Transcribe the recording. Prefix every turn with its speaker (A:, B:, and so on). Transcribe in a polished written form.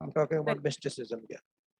A: I'm talking about mysticism.